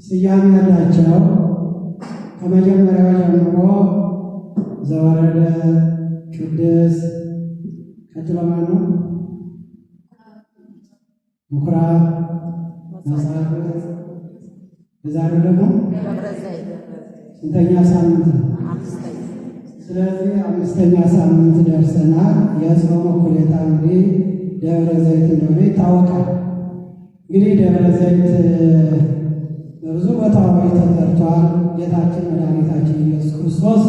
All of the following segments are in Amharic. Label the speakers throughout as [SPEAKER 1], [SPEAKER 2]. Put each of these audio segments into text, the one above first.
[SPEAKER 1] ስያሜ ያላቸው ከመጀመሪያው ጀምሮ ዘወረደ፣ ቅድስት፣ ቀጥሎ ማን ነው? ምኩራብ፣ መጻሕፍት። የዛሬው ደግሞ ስንተኛ ሳምንት ነው? ስለዚህ 5ኛ ሳምንት ደርሰናል። የጾም እኩሌታ እንግዲህ ደብረ ዘይት እንደሆነ ይታወቃል። እንግዲህ ደብረ ዘይት በብዙ ቦታዎች ተጠርቷል። ጌታችን መድኃኒታችን ኢየሱስ ክርስቶስ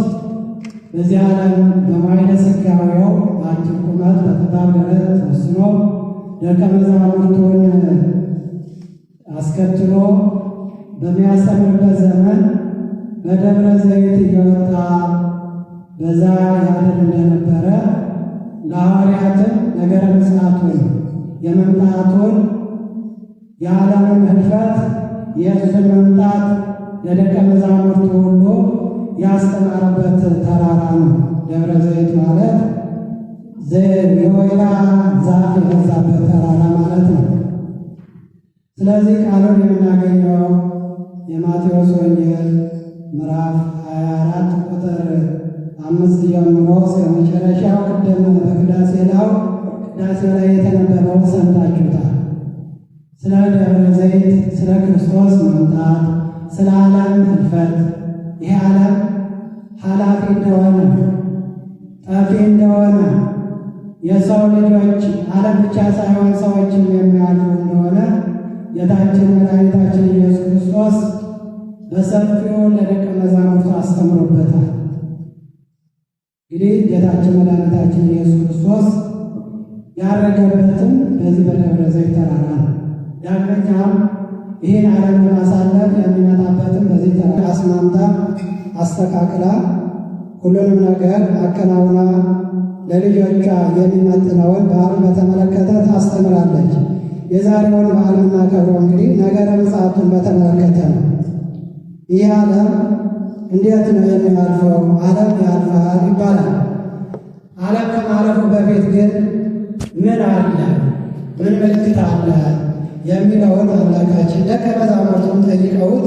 [SPEAKER 1] በዚህ ዓለም በመዋዕለ ሥጋዌው በአጭር ቁመት በጠባብ ደረት ተወስኖ ደቀ መዛሙርቱን አስከትሎ በሚያስተምርበት ዘመን በደብረ ዘይት እየወጣ በዛ ያድር እንደነበረ ለሐዋርያትም ነገረ ምጽአቱን የመምጣቱን የዓለምን ሕልፈት የእሱን መምጣት ለደቀ መዛሙርቱ ሁሉ ያስተማረበት ተራራ ነው። ደብረ ዘይት ማለት የወይራ ዛፍ የበዛበት ተራራ ማለት ነው። ስለዚህ ቃሉን የምናገኘው የማቴዎስ ወንጌል ምዕራፍ 24 ቁጥር 5 ጀምሮ እስከ መጨረሻው ቅድም በቅዳሴ ላይ የተነበበው ሰምታችሁታል። ስለ ደብረ ዘይት፣ ስለ ክርስቶስ መምጣት፣ ስለ ዓለም ሕልፈት፣ ይህ ዓለም ኃላፊ እንደሆነ ጠፊ እንደሆነ የሰው ልጆች ዓለም ብቻ ሳይሆን ሰዎችም የሚያልፉ እንደሆነ ጌታችን መድኃኒታችን ኢየሱስ ክርስቶስ በሰፊው ለደቀ መዛሙርቱ አስተምሮበታል። እንግዲህ ጌታችን መድኃኒታችን ኢየሱስ ክርስቶስ ያረገበትም በዚህ በደብረ ዘይት ተራራ ነው። ዳግመኛም ይህን ዓለም ለማሳለፍ የሚመጣበትም በዚህ ተራራ አስማምታ አስተካክላ ሁሉንም ነገር አከናውና ለልጆቿ የሚመጥነውን በዓሉን በተመለከተ ታስተምራለች። የዛሬውን በዓል የምናከብረው እንግዲህ ነገረ ምጽአቱን በተመለከተ ነው። ይህ ዓለም እንዴት ነው የሚያልፈው? ዓለም ያልፋል ይባላል። ዓለም ከማለፉ በፊት ግን ምን አለ? ምን ምልክት አለ? የሚለውን አምላካችን ደቀ መዛሙርቱን ጠይቀውት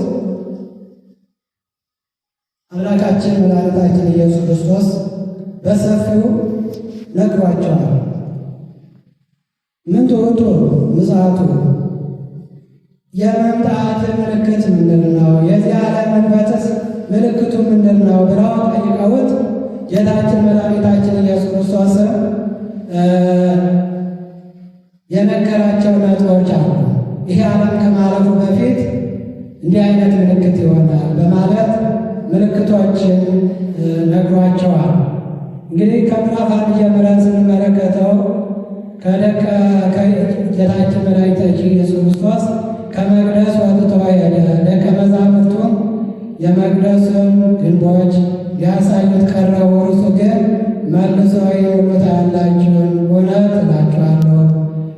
[SPEAKER 1] አምላካችን መድኃኒታችን ኢየሱስ ክርስቶስ በሰፊው ነግሯቸዋል። ምን ትወጡ ምጽአቱ የመምጣት ምልክት ምንድን ነው? የዚህ ዓለም ሕልፈትስ ምልክቱ ምንድን ነው? ብለው ጠይቀውት ጌታችን መድኃኒታችን ኢየሱስ ክርስቶስ የነገራቸው ነጥቦች አሉ። ይሄ ዓለም ከማለፉ በፊት እንዲህ አይነት ምልክት ይሆናል በማለት ምልክቶችን ነግሯቸዋል። እንግዲህ ከምዕራፍ 1 ጀምረን ስንመለከተው ጌታችን መድኃኒታችን ኢየሱስ ክርስቶስ ከመቅደስ ወጥቶ ሄደ። ደቀ መዛሙርቱም የመቅደሱን ግንቦች ሊያሳዩት ቀረቡ። እርሱ ግን መልሶ ይህን ታያላችሁን? እውነት እላችኋለሁ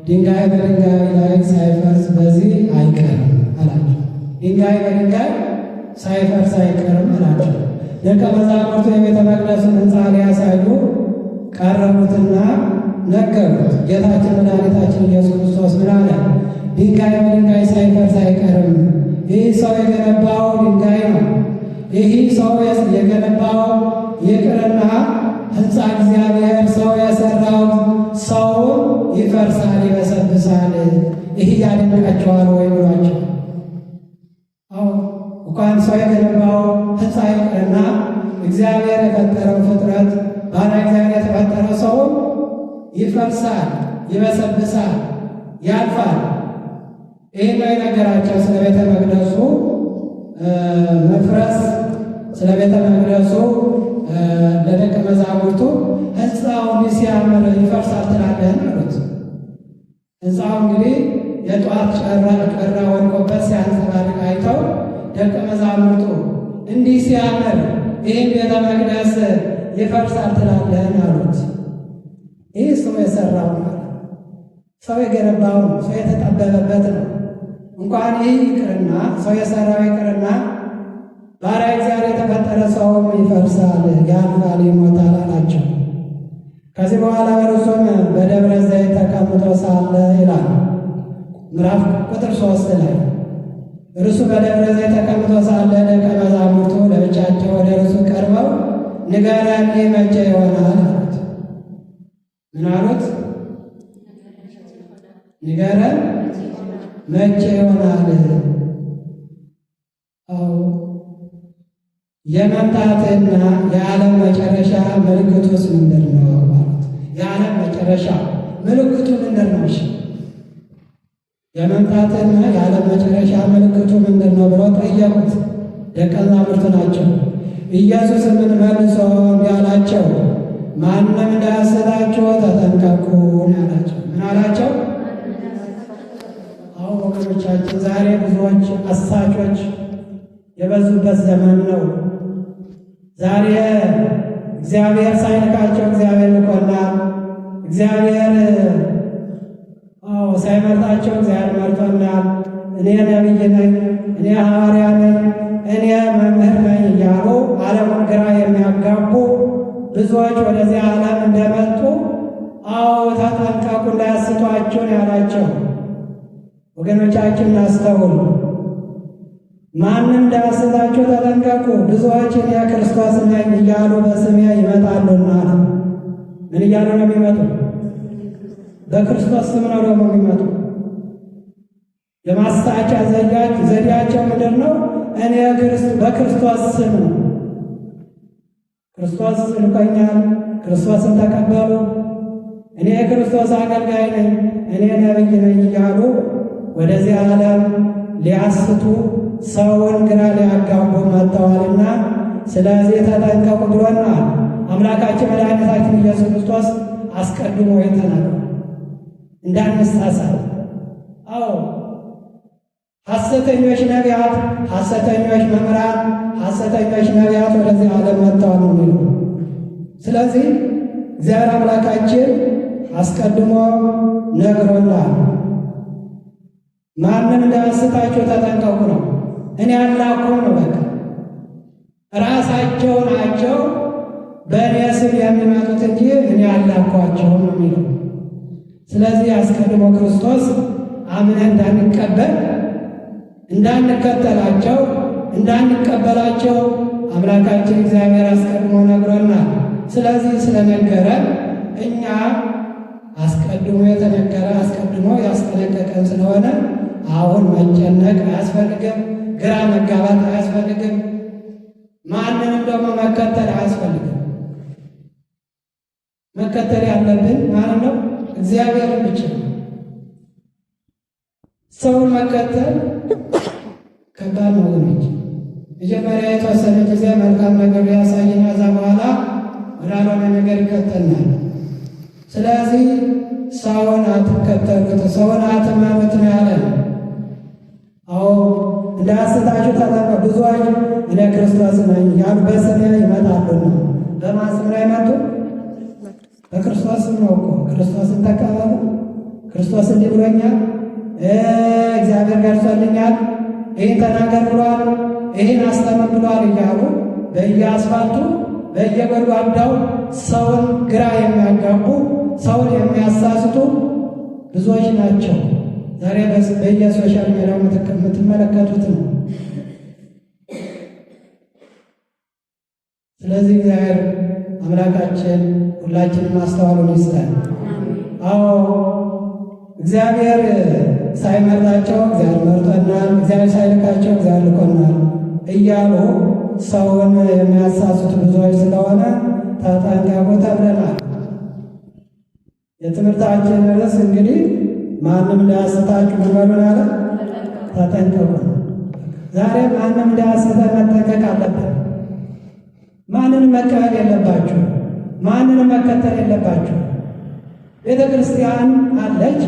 [SPEAKER 1] ድንጋይ በድንጋይ ላይ ሳይፈርስ በዚህ አይቀርም አላቸው። ድንጋይ በድንጋይ ሳይፈርስ አይቀርም አላቸው። ደቀ መዛሙርቱ የቤተ መቅደሱን ሕንፃ ሊያሳዩ ቀረቡትና ነገሩት። ጌታችን መድኃኒታችን ኢየሱስ ክርስቶስ ምን አለ? ድንጋይ በድንጋይ ሳይፈርስ አይቀርም። ይህ ሰው የገነባው ድንጋይ ነው። ይህ ሰው የገነባው ይቅርና ሕንፃ እግዚአብሔር ሰው የሠራው ሰው ይፈርሳል፣ ይበሰብሳል። ይህ ያደንቃቸዋል ወይ ብሏቸው። እንኳን ሰው የገነባው ሕንፃ ይቅርና እግዚአብሔር የፈጠረው ፍጥረት ባለ እግዚአብሔር የተፈጠረው ሰው ይፈርሳል፣ ይበሰብሳል፣ ያልፋል። ይህ ነው የነገራቸው ስለ ቤተ መቅደሱ መፍረስ፣ ስለ ቤተ መቅደሱ ለደቀ መዛሙርቱ ሕንፃው እንዲህ ሲያምር ይፈርሳል ትላለህን አሉት። ሕንፃው እንግዲህ የጠዋት ጨራ ወድቆበት ሲያንጸባርቅ አይተው ደቀ መዛሙርቱ እንዲህ ሲያምር ይህን ቤተ መቅደስ ይፈርሳል ትላለህን አሉት። ይህ ሰው የሠራው ነው፣ ሰው የገነባው ነው፣ ሰው የተጠበበበት ነው። እንኳን ይህ ይቅርና ሰው የሠራው ይቅርና ባሪያ እግዚአብሔር የተፈጠረ ሰውም ይፈርሳል፣ ያልፋል፣ ይሞታል አላቸው። ከዚህ በኋላ እርሱም በደብረ ዘይት ተቀምጦ ሳለ ይላል ምዕራፍ ቁጥር 3 ላይ እርሱ በደብረ ዘይት ተቀምጦ ሳለ ደቀ መዛሙርቱ ለብቻቸው ወደ እርሱ ቀርበው ንገረን፣ ይህ መቼ ይሆናል አሉት። ምን አሉት? ንገረን መቼ ይሆናል? አዎ የመምጣትና የዓለም መጨረሻ ምልክቱስ ምንድን ነው ማለት? የዓለም መጨረሻ ምልክቱ ምንድን ነው? እሺ የመምጣትና የዓለም መጨረሻ ምልክቱ ምንድን ነው ብለው ጠየቁት። ደቀ መዛሙርቱ ናቸው። ኢየሱስም መልሶ እንዲህ አላቸው፣ ማንም እንዳያስታችሁ ተጠንቀቁ አላቸው። ምን አላቸው? አዎ ወገኖቻችን፣ ዛሬ ብዙዎች አሳቾች የበዙበት ዘመን ነው። ዛሬ እግዚአብሔር ሳይልካቸው እግዚአብሔር ልኮናል። እግዚአብሔር ሳይመርጣቸው እግዚአብሔር መርጦናል። እኔ ነቢይ ነኝ፣ እኔ ሐዋርያ ነኝ፣ እኔ መምህር ነኝ እያሉ ዓለሙን ግራ የሚያጋቡ ብዙዎች ወደዚህ ዓለም እንደመጡ ተጠንቀቁ እንዳያስቷችሁን ያላቸው። ወገኖቻችን እናስተውል። ማንም እንዳያስታችሁ ተጠንቀቁ፣ ብዙዎች እኔ ክርስቶስ ነኝ እያሉ በስሜ ይመጣሉና። ምን እያሉ ነው የሚመጡ? በክርስቶስ ስም ነው ደግሞ የሚመጡ። የማስታቻ ዘዴያቸው ምንድን ነው? እኔ በክርስቶስ ስም ነው፣ ክርስቶስ ልኮኛል፣ ክርስቶስን ተቀበሉ፣ እኔ የክርስቶስ አገልጋይ ነኝ፣ እኔ ነቢይ ነኝ እያሉ ወደዚህ ዓለም ሊያስቱ ሰውን ግራ ሊያጋቡ መጥተዋልና ስለዚህ ተጠንቀቁ ብሎናል አምላካችን መድኃኒታችን ኢየሱስ ክርስቶስ አስቀድሞ የተናገረው እንዳንሳሳት። ሐሰተኞች ነቢያት፣ ሐሰተኞች መምህራን፣ ሐሰተኞች ነቢያት ወደዚህ ዓለም መጥተዋል ነው የሚለው። ስለዚህ እግዚአብሔር አምላካችን አስቀድሞ ነግሮናል። ማንም እንዳያስታችሁ ተጠንቀቁ ነው። እኔ አላኩም ነው። በቃ ራሳቸው ናቸው በእኔ ስም የሚመጡት እንጂ እኔ አላኳቸውም ነው የሚለው። ስለዚህ አስቀድሞ ክርስቶስ አምነን እንዳንቀበል እንዳንከተላቸው እንዳንቀበላቸው አምላካችን እግዚአብሔር አስቀድሞ ነግሮናል። ስለዚህ ስለነገረን እኛ አስቀድሞ የተነገረ አስቀድሞ ያስጠነቀቀን ስለሆነ አሁን መጨነቅ አያስፈልግም፣ ግራ መጋባት አያስፈልግም፣ ማንንም ደግሞ መከተል አያስፈልግም። መከተል ያለብን ማለት ነው እግዚአብሔርን ብቻ ነው። ሰውን መከተል ከባድ ነው ወገኖች። መጀመሪያ የተወሰነ ጊዜ መልካም ነገር ያሳይና ከዛ በኋላ ወዳልሆነ ነገር ይከተልናል። ስለዚህ ሰውን አትከተሉት፣ ሰውን አትመኑት ነው ያለን። እንዳያስታችሁ ተጠንቀቁ። ብዙዎች እኔ ክርስቶስ ነኝ ያሉ በስሜ ይመጣሉና። በማን ስም ነው ይመጡ? በክርስቶስ ስም ነው እኮ። ክርስቶስን ተቀበሉ። ክርስቶስ እንዲህ ብሎኛል፣ እግዚአብሔር ገርጾልኛል፣ ይህን ተናገር ብሏል፣ ይህን አስተምር ብሏል እያሉ በየአስፋልቱ በየጎድጓዳው ሰውን ግራ የሚያጋቡ ሰውን የሚያሳስቱ ብዙዎች ናቸው። ዛሬ በየሶሻል ሚዲያው የምትመለከቱት ነው። ስለዚህ እግዚአብሔር አምላካችን ሁላችንም ማስተዋሉን ይስጠን። እግዚአብሔር ሳይመርጣቸው እግዚአብሔር መርጦናል፣ እግዚአብሔር ሳይልካቸው እግዚአብሔር ልኮናል እያሉ ሰውን የሚያሳስቱ ብዙዎች ስለሆነ ተጠንቀቁ ተብለናል። የትምህርታችን ርዕስ እንግዲህ ማንም እንዳያስታችሁ በሉን አለ። ተጠንቀቁ። ዛሬ ማንም እንዳያስተ መጠንቀቅ አለብን። ማንንም መቀበል የለባችሁ፣ ማንንም መከተል የለባችሁ። ቤተ ክርስቲያን አለች።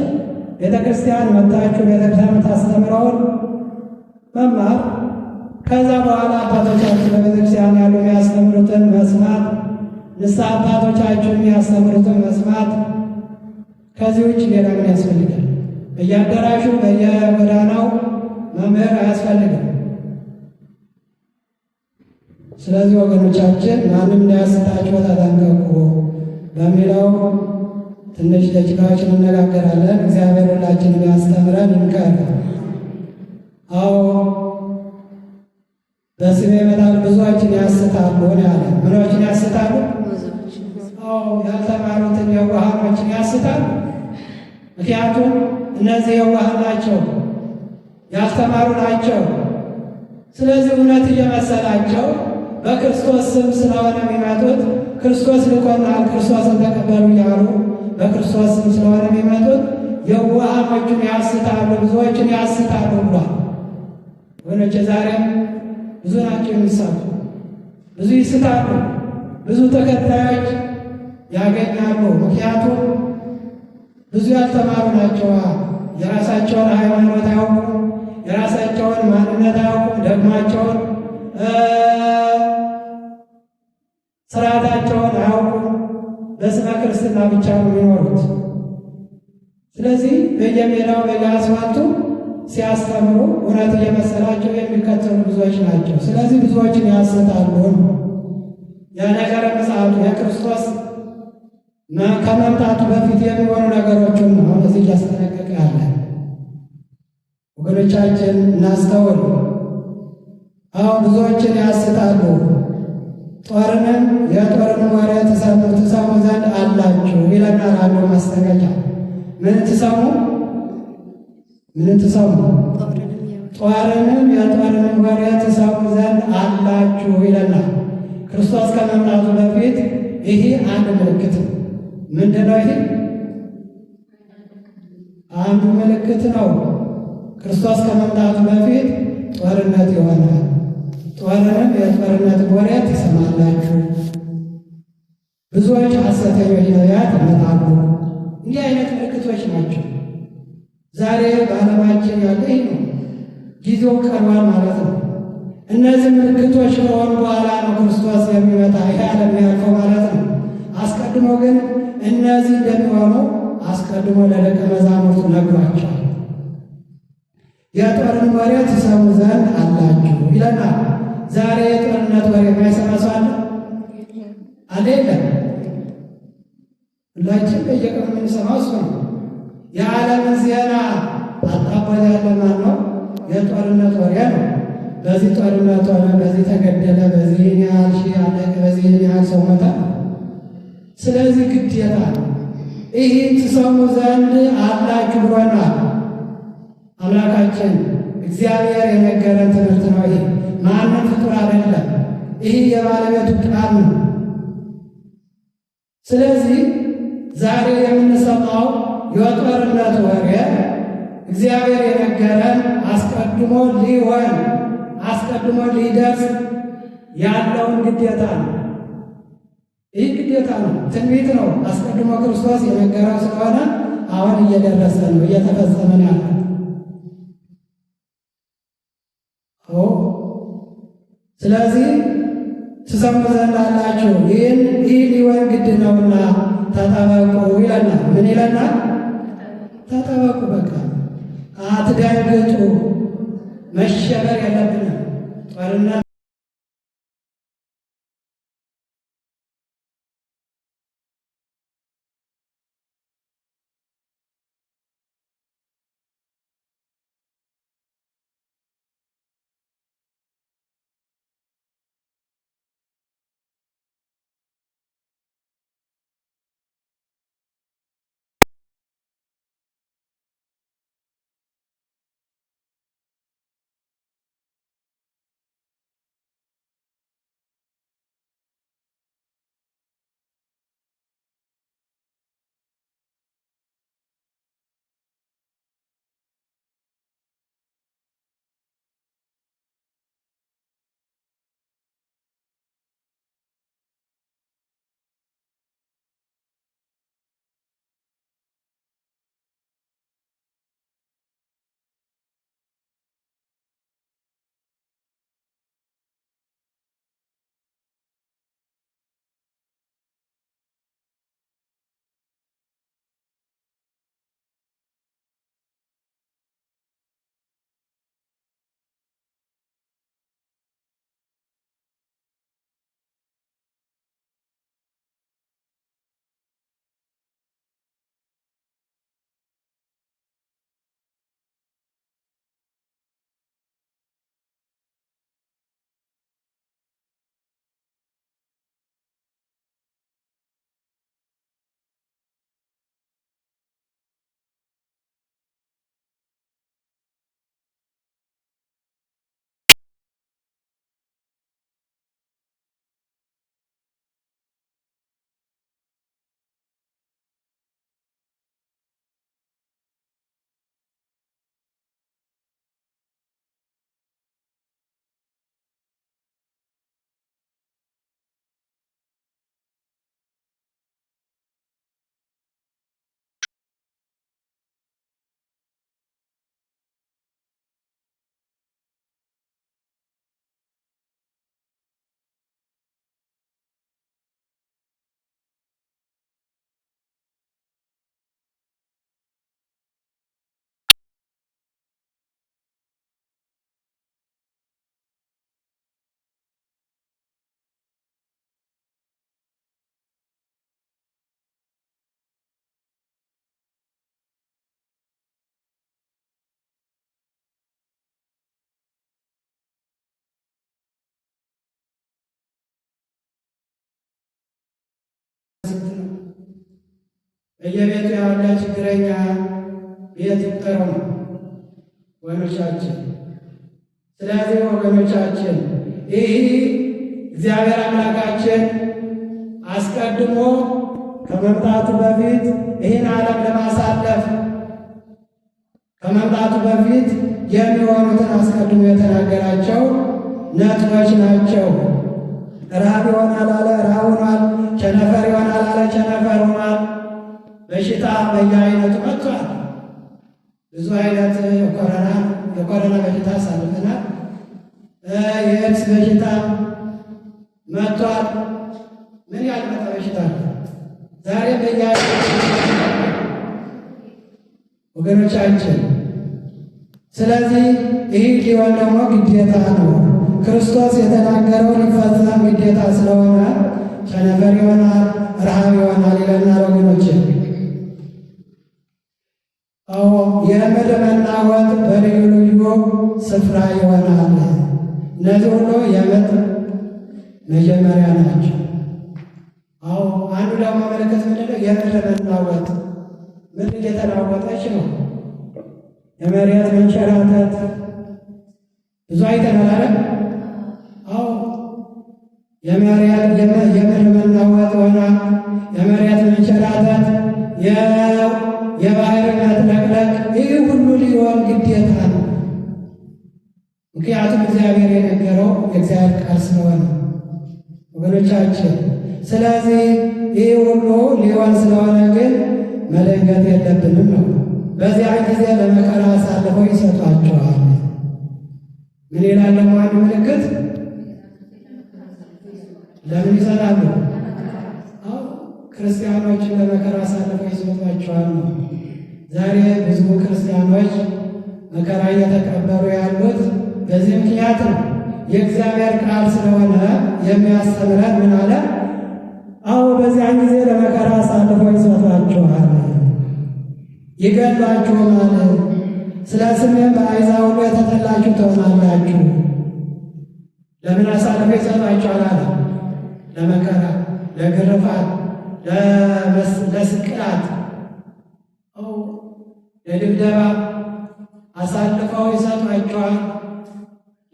[SPEAKER 1] ቤተ ክርስቲያን መጣችሁ፣ ቤተ ክርስቲያን ታስተምረውን መማር፣ ከዛ በኋላ አባቶቻችሁ በቤተ ክርስቲያን ያሉ የሚያስተምሩትን መስማት፣ ንስሐ አባቶቻችሁ የሚያስተምሩትን መስማት። ከዚህ ውጭ ሌላ ምን ያስፈልጋል? በየአዳራሹ በየጎዳናው መምህር አያስፈልግም። ስለዚህ ወገኖቻችን ማንም እንዳያስታችሁ ተጠንቀቁ በሚለው ትንሽ ደቂቃዎች እንነጋገራለን። እግዚአብሔር ሁላችንን ያስተምረን ይምከር። አዎ በስሜ ይመጣሉ ብዙዎችን ያስታሉ ያለ። ምኖችን ያስታሉ? አዎ ያልተማሩትን የዋሃኖችን ያስታሉ። ምክንያቱም እነዚህ የዋህ ናቸው፣ ያልተማሩ ናቸው። ስለዚህ እውነት እየመሰላቸው በክርስቶስ ስም ስለሆነ የሚመጡት ክርስቶስ ልኮናል፣ ክርስቶስን ተቀበሉ እያሉ በክርስቶስ ስም ስለሆነ የሚመጡት የዋሃኖቹን ያስታሉ፣ ብዙዎችን ያስታሉ ብሏል። ወገኖቼ ዛሬም ብዙ ናቸው የሚሳቱ፣ ብዙ ይስታሉ፣ ብዙ ተከታዮች ያገኛሉ። ምክንያቱም ብዙ ያልተማሩ ናቸዋ። የራሳቸውን ሃይማኖት አያውቁም፣ የራሳቸውን ማንነት አያውቁም፣ ደግማቸውን ስርዓታቸውን አያውቁም። በስመ ክርስትና ብቻ ነው የሚኖሩት። ስለዚህ በየሜዳው በየአስፋልቱ ሲያስተምሩ እውነት እየመሰላቸው የሚከተሉ ብዙዎች ናቸው። ስለዚህ ብዙዎችን ያስታሉ። የነገረ ምጽአቱ የክርስቶስ ከመምጣቱ በፊት የሚሆኑ ነገሮችን ነው እዚህ እያስጠነቀቀ ያለ። ወገኖቻችን እናስተውል። አዎ ብዙዎችን ያስታሉ። ጦርንም የጦርን ወሬ ትሰሙ ዘንድ አላችሁ ይለናል አንዱ ማስጠንቀቂያ። ምን ትሰሙ? ምን ትሰሙ? ጦርንም የጦርንም ወሬ ትሰሙ ዘንድ አላችሁ ይለናል። ክርስቶስ ከመምጣቱ በፊት ይሄ አንድ ምልክት ነው። ምንድን ነው ይሄ? አንዱ ምልክት ነው። ክርስቶስ ከመምጣቱ በፊት ጦርነት ይሆናል። ጦርንም የጦርነት ወሬ ትሰማላችሁ፣ ብዙዎች ሐሰተኞች ነቢያት ይመጣሉ። እንዲህ አይነት ምልክቶች ናቸው። ዛሬ በዓለማችን ያለ ይህ ነው። ጊዜው ቀርቧል ማለት ነው። እነዚህ ምልክቶች ከሆኑ በኋላ ነው ክርስቶስ የሚመጣ ይህ ዓለም ያልፈው ማለት ነው። አስቀድሞ ግን እነዚህ እንደሚሆኑ አስቀድሞ ለደቀ መዛሙርቱ ነግሯቸዋል። የጦርን ወሬ ትሰሙ ዘንድ አላችሁ ይለናል። ዛሬ የጦርነት ወሬ የማይሰማ ሰው አለ? አለ? የለም። ሁላችን በየቀኑ የምንሰማው እሱ ነው። የዓለምን ዜና አጣቦት ያለ ማን ነው? የጦርነት ወሬ ነው። በዚህ ጦርነት ሆነ፣ በዚህ ተገደለ፣ በዚህ ያህል ሺህ አለቀ፣ በዚህ ያህል ሰው ሞተ። ስለዚህ ግዴታ ይህ ትሰሙ ዘንድ አላችሁ ብሎናል አምላካችን እግዚአብሔር የነገረን ትምህርት ነው። ይሄ ማንም ፍጡር አይደለም። ይህ የባለቤቱ ቃል ነው። ስለዚህ ዛሬ የምንሰማው የጦርነት ወሬ እግዚአብሔር የነገረን አስቀድሞ ሊሆን አስቀድሞ ሊደርስ ያለውን ግዴታ ነው። ይህ ግዴታ ነው፣ ትንቢት ነው። አስቀድሞ ክርስቶስ የነገረው ስለሆነ አሁን እየደረሰ ነው፣ እየተፈጸመ ነው ያለው። ስለዚህ ትሰሙ ዘንድ አላችሁ፣ ይህ ሊሆን ግድ ነውና ተጠበቁ ይለናል። ምን ይለናል? ተጠበቁ። በቃ አትደንግጡ። መሸበር የለብንም። ጦርነት በየቤቱ ያለ ችግረኛ ቤት ይቁጠሩ ነው ወገኖቻችን። ስለዚህ ወገኖቻችን ይህ እግዚአብሔር አምላካችን አስቀድሞ ከመምጣቱ በፊት ይህን ዓለም ለማሳለፍ ከመምጣቱ በፊት የሚሆኑትን አስቀድሞ የተናገራቸው ነጥቦች ናቸው። ረሃብ ይሆናል አለ፣ ረሃብ ሆኗል። ቸነፈር ይሆናል አለ፣ ቸነፈር ሆኗል። በሽታ በየአይነቱ መጥቷል። ብዙ አይነት የኮረና በሽታ አሳልፈናል። የኤድስ በሽታ መጥቷል። ምን ያልመጣ በሽታ ነው ዛሬ በየአይነቱ ወገኖቻችን። ስለዚህ ይህ ሊሆን ደግሞ ግዴታ ነው። ክርስቶስ የተናገረው ሊፈጸም ግዴታ ስለሆነ ቸነፈር ይሆናል፣ ረሃብ ይሆናል ይለናል ወገኖችን። አዎ የምድር መናወጥ በልዩ ልዩ ስፍራ ይሆናል። እነዚህ ሁሉ የምጥ መጀመሪያ ናቸው። አዎ አንዱ ደግሞ ምልክት ምንድነው? የምድር መናወጥ ምድር እየተናወጠች ነው። የመሬት መንሸራተት ብዙ አይተናል። አዎ የምድር መናወጥ ሆና የመሬት መንሸራተት፣ የባህር መጥለቅለቅ፣ ይህ ሁሉ ሊሆን ግዴታ ነው። ምክንያቱም እግዚአብሔር የነገረው የእግዚአብሔር ቃል ስለሆነ ወገኖቻችን። ስለዚህ ይህ ሁሉ ሊሆን ስለሆነ ግን መደንገጥ የለብንም ነው። በዚያ ጊዜ ለመከራ አሳልፈው ይሰጧቸዋል። ምን ይላል ደግሞ አንድ ምልክት? ለምን ይሰጣሉ? አዎ ክርስቲያኖችን ለመከራ አሳልፈው ይሰጧቸዋል ነው። ዛሬ ብዙ ክርስቲያኖች መከራ እየተቀበሉ ያሉት በዚህ ምክንያት ነው። የእግዚአብሔር ቃል ስለሆነ የሚያስተምረን ምን አለ? አዎ በዚያን ጊዜ ለመከራ አሳልፈው ይሰጧቸዋል፣ ይገድሏችሁማል፣ ስለ ስሜም በአሕዛብ ሁሉ የተጠላችሁ ትሆናላችሁ። ለምን አሳልፈው ይሰጧቸዋል አለ? ለመከራ፣ ለግርፋት፣ ለስቅላት፣ ለድብደባ አሳልፈው ይሰጧቸዋል።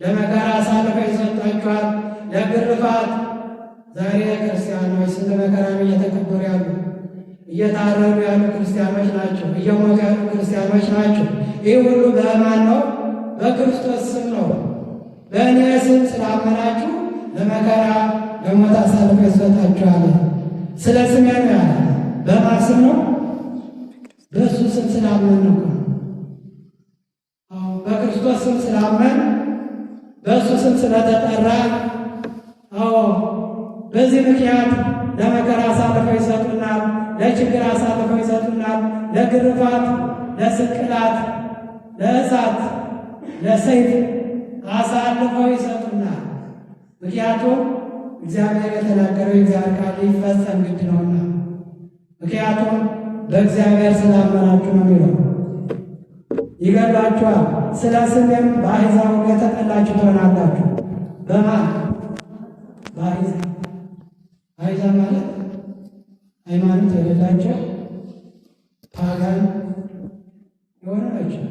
[SPEAKER 1] ለመከራ አሳልፈው ይሰጧቸዋል፣ ለግርፋት። ዛሬ ክርስቲያኖች ስንት መከራ ነው እየተቀበሉ ያሉ? እየታረዱ ያሉ ክርስቲያኖች ናቸው። እየሞቱ ያሉ ክርስቲያኖች ናቸው። ይህ ሁሉ በማን ነው? በክርስቶስ ስም ነው። በእኔ ስም ስላመናችሁ ለመከራ ለሞት አሳልፈው ይሰጣችኋል። ስለ ስሜ ነው ያለ። በማን ስም ነው? በእሱ ስም ስላመን ነው። በክርስቶስ ስም ስላመን፣ በእሱ ስም ስለተጠራ፣ በዚህ ምክንያት ለመከራ አሳልፈው ይሰጡናል፣ ለችግር አሳልፈው ይሰጡናል፣ ለግርፋት፣ ለስቅላት፣ ለእሳት፣ ለሰይፍ አሳልፈው ይሰጡናል። ምክንያቱም እግዚአብሔር የተናገረው የእግዚአብሔር ቃል ሊፈጸም ግድ ነውና። ምክንያቱም በእግዚአብሔር ስላመናችሁ ነው የሚለው። ይገድሏችኋል፣ ስለ ስሜም በአሕዛብ ሁሉ የተጠላችሁ ትሆናላችሁ። በማን? በአሕዛብ። አሕዛብ ማለት ሃይማኖት የሌላቸው ፓጋን የሆኑ ናቸው።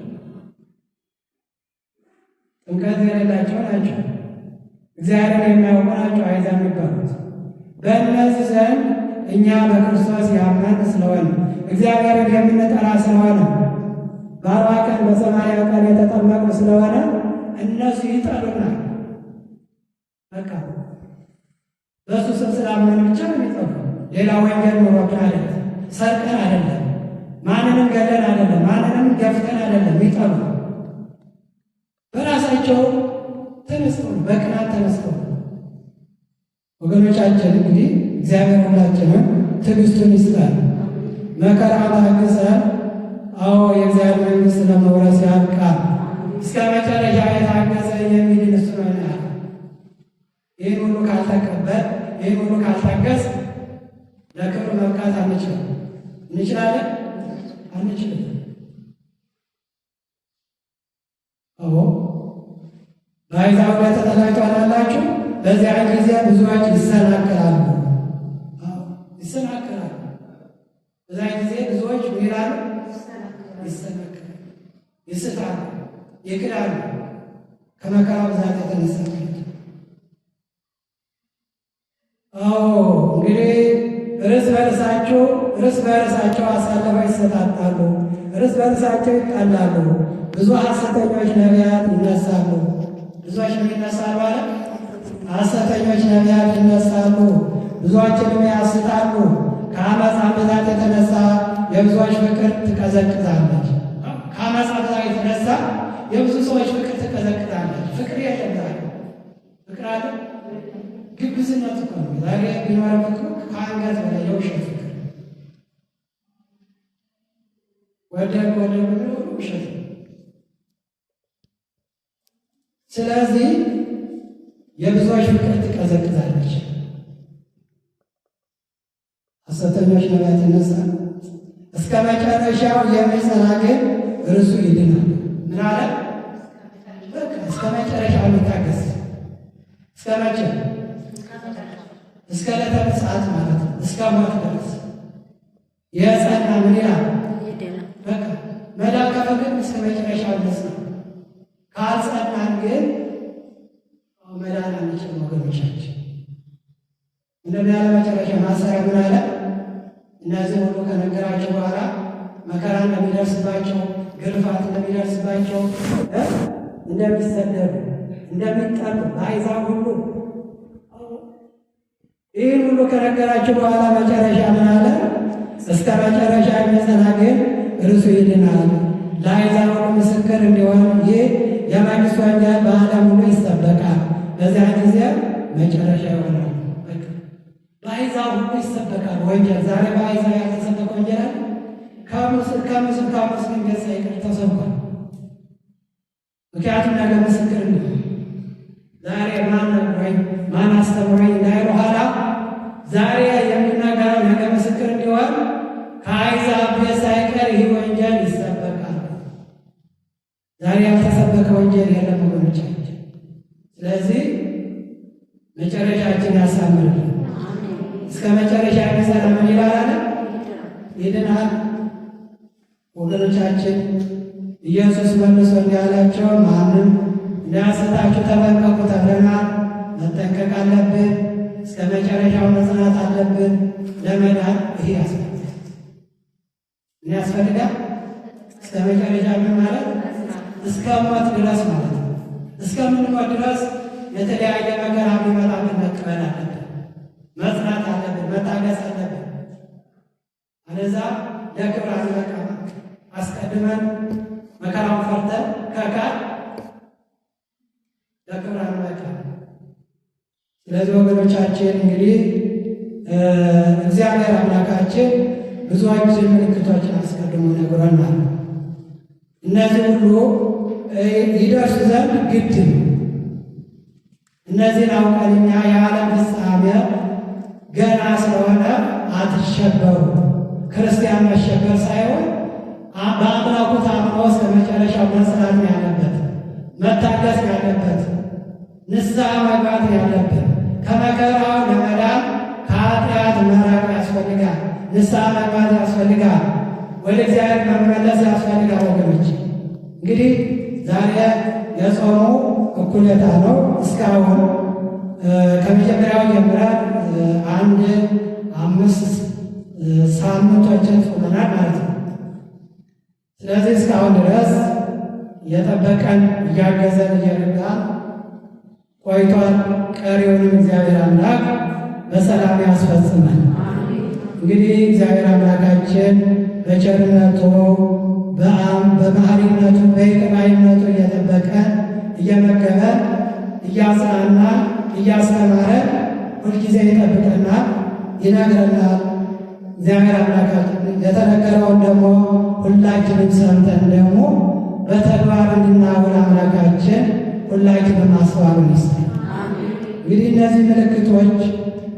[SPEAKER 1] ጥምቀት የሌላቸው ናቸው። እግዚአብሔርን የማያውቁ ናቸው አሕዛብ የሚባሉት። በእነዚህ ዘንድ እኛ በክርስቶስ ያመን ስለሆነ እግዚአብሔርን የምንጠራ ስለሆነ በ40 ቀን በ80 ቀን የተጠመቁ ስለሆነ እነሱ ይጠሉናል። በቃ በእሱ ስም ስላመን ብቻ ነው የሚጠሉ። ሌላ ወንጀል ኖሮብን አይደለም፣ ሰርቀን አይደለም፣ ማንንም ገለን አይደለም፣ ማንንም ገፍተን አይደለም። ይጠሉ በራሳቸው ተነስተው በቅናት ተነስተው። ወገኖቻችን እንግዲህ እግዚአብሔር ሁላችንም ትዕግስቱን ይስጠን፣ መከራ ታግሰን የእግዚአብሔር መንግሥት ለመውረስ ያብቃን። እስከ መጨረሻ የታገሰ የሚድን እሱ ነው ያለ። ይህን ሁሉ ካልተቀበል፣ ይህን ሁሉ ካልታገስ ለክብር መብቃት አንችልም። እንችላለን? አንችልም። በአሕዛብ ላይ ተጠላችኋላችሁ። በዚያ ጊዜ ብዙዎች ይሰናከላሉ። ይሰናከላሉ። በዚያ ጊዜ ብዙ ይላሉ? ይሰናከላሉ፣ ይስታሉ፣ ይክዳሉ። ከመከራው ብዛት የተነሳ እንግዲህ እርስ በርሳቸው አሳልፈው ይሰጣጣሉ፣ እርስ በርሳቸው ይጣላሉ። ብዙ ሐሰተኞች ነቢያት ይነሳሉ። ብዙዎች ይነሳሉ አለ። ሐሰተኞች ነቢያት ይነሳሉ፣ ብዙዎችንም ያስታሉ። ከአመፃ ብዛት የተነሳ የብዙዎች ፍቅር ትቀዘቅዛለች። ከአመፃ ብዛት የተነሳ የብዙ ሰዎች ፍቅር ትቀዘቅዛለች። ፍቅር የለም ዛሬ። ፍቅር አለ? ግብዝነት እኮ ነው ዛሬ ቢኖረ ፍቅሩ ከአንገት በላይ የውሸት ፍቅር ወደቁ ውሸት። ስለዚህ የብዙዎች ፍቅር ትቀዘቅዛለች። ሐሰተኞች ነቢያት ይነሳሉ። እስከ መጨረሻው የሚጸና ግን እርሱ ይድናል። ምን አለ? በቃ እስከ መጨረሻው የሚታገስ እስከ መቼ? እስከ ዕለተ ምጽአት ማለት ነው። እስከ ሞት ድረስ የጸና ምን ይላል? በቃ መዳን ከፈለግን እስከ መጨረሻው ድረስ ነው። ካልጸናን ግን መዳን አንችልም ወገኖቻችን። እንደምን ያለ መጨረሻ ማሰሪያ ምን አለ? እነዚህ ሁሉ ከነገራቸው በኋላ መከራ እንደሚደርስባቸው፣ ግርፋት እንደሚደርስባቸው፣ እንደሚሰደዱ፣ እንደሚጠሉ በአሕዛብ ሁሉ ይህን ሁሉ ከነገራቸው በኋላ መጨረሻ ምን አለ? እስከ መጨረሻ የሚጸና ግን እርሱ ይድናል። ለአሕዛብ ሁሉ ምስክር እንዲሆን ይህ የመንግሥት ወንጌል በዓለም ሁሉ ይሰበካል። በዚያ ጊዜ መጨረሻ ይሆናል። በአሕዛብ ሁሉ ይሰበካል ወንጌል። ዛሬ በአሕዛብ ያልተሰበከ ወንጌል አለ? ከሙስሊም ቤት ሳይቀር ተሰብኳል። ምክንያቱም ነገ ምስክር እንዲሆን ዛሬ ማን ነግሮኝ ማን አስተምሮኝ እንዳይሉ ኋላ ዛሬ የሚናገረው ነገ ምስክር እንዲሆን ከአሕዛብ ቤት ሳይቀር ይህ ወንጌል ይሰበካል። ዛሬ ያልተሰበከ ወንጌል የለም ወገኖቻችን። ስለዚህ መጨረሻችን ያሳምርልን። እስከ መጨረሻ የሚሰራ ምን ይላል? ይድናል። ወገኖቻችን ኢየሱስ መልሶ እንዲህ አላቸው፣ ማንም እንዳያስታችሁ ተጠንቀቁ ተብለናል። መጠንቀቅ አለብን። እስከ መጨረሻው መጽናት አለብን። ለመዳን ይሄ ያስፈልጋል። ምን ያስፈልጋል? እስከ መጨረሻ ምን ማለት? እስከ ሞት ድረስ ማለት ነው። እስከምንሞት ድረስ የተለያየ መከራ ቢመጣብን መቀበል አለብን፣ መጽናት አለብን፣ መታገስ አለብን። አለዛ ለክብር አንበቃም። አስቀድመን መከራውን ፈርተን ከካድ ለክብር አንበቃም። ስለዚህ ወገኖቻችን እንግዲህ እግዚአብሔር አምላካችን ብዙዎች ምልክቶችን አስቀድሞ ነግሮናል። እነዚህ ሁሉ ይደርሱ ዘንድ ግድ ነው። እነዚህን አውቀን እኛ የዓለም ፍጻሜ ገና ስለሆነ አትሸበሩ። ክርስቲያን መሸበር ሳይሆን በአምላኩ ታምኖ እስከ መጨረሻው መጽናት ያለበት፣ መታገስ ያለበት፣ ንስሐ መግባት ያለበት። ከመከራው ለመዳን ከኃጢአት መራቅ ያስፈልጋል። ንስሐ መግባት ያስፈልጋል። ወደ እግዚአብሔር መመለስ ያስፈልጋል። ወገኖች እንግዲህ ዛሬ የጾሙ እኩሌታ ነው። እስካሁን ከመጀመሪያው ጀምረን 5 ሳምንቶችን ጾመናል ማለት ነው። ስለዚህ እስካሁን ድረስ እየጠበቀን እያገዘን እየረዳን ቆይቷል። ቀሪውንም እግዚአብሔር አምላክ በሰላም ያስፈጽመን። እንግዲህ እግዚአብሔር አምላካችን በቸርነቱ በመሐሪነቱ በይቅር ባይነቱ እየጠበቀ እየመገበ እያጽናና እያስተማረ ሁልጊዜ ይጠብቀናል፣ ይነግረናል። እግዚአብሔር አምላካችን የተነገረውን ደግሞ ሁላችንም ሰምተን ደግሞ በተግባር እንድናውል አምላካችን ሁላችንም ማስተዋሉን ይስጠን። እንግዲህ እነዚህ ምልክቶች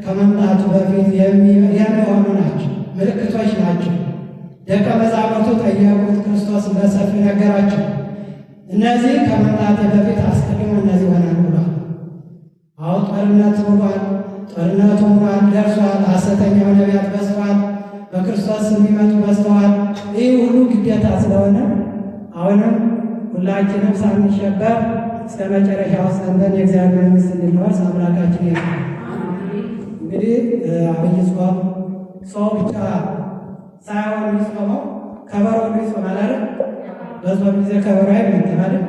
[SPEAKER 1] ከመምጣቱ በፊት የሚሆኑ ናቸው፣ ምልክቶች ናቸው። ደቀ መዛሙርቱ ጠየቁት፣ ክርስቶስ በሰፊ ነገራቸው። እነዚህ ከመምጣቴ በፊት አስቀድሞ እነዚህ ሆናል ብሏል። አሁን ጦርነት ብሏል፣ ጦርነቱ ሆኗል፣ ደርሷል። ሐሰተኛው ነቢያት በዝቷል። በክርስቶስ የሚመጡ በስተዋል። ይህ ሁሉ ግዴታ ስለሆነ አሁንም ሁላችንም ሳንሸበር እስከ መጨረሻው ጸንተን የእግዚአብሔር መንግሥት እንድንወርስ አምላካችን ይርዳን። እንግዲህ አብይ ጾም ሰው ብቻ ሳይሆን የሚጾመው ከበሮ ይጾማል አይደል? በጾም ጊዜ ከበሮ አይመታም አይደል?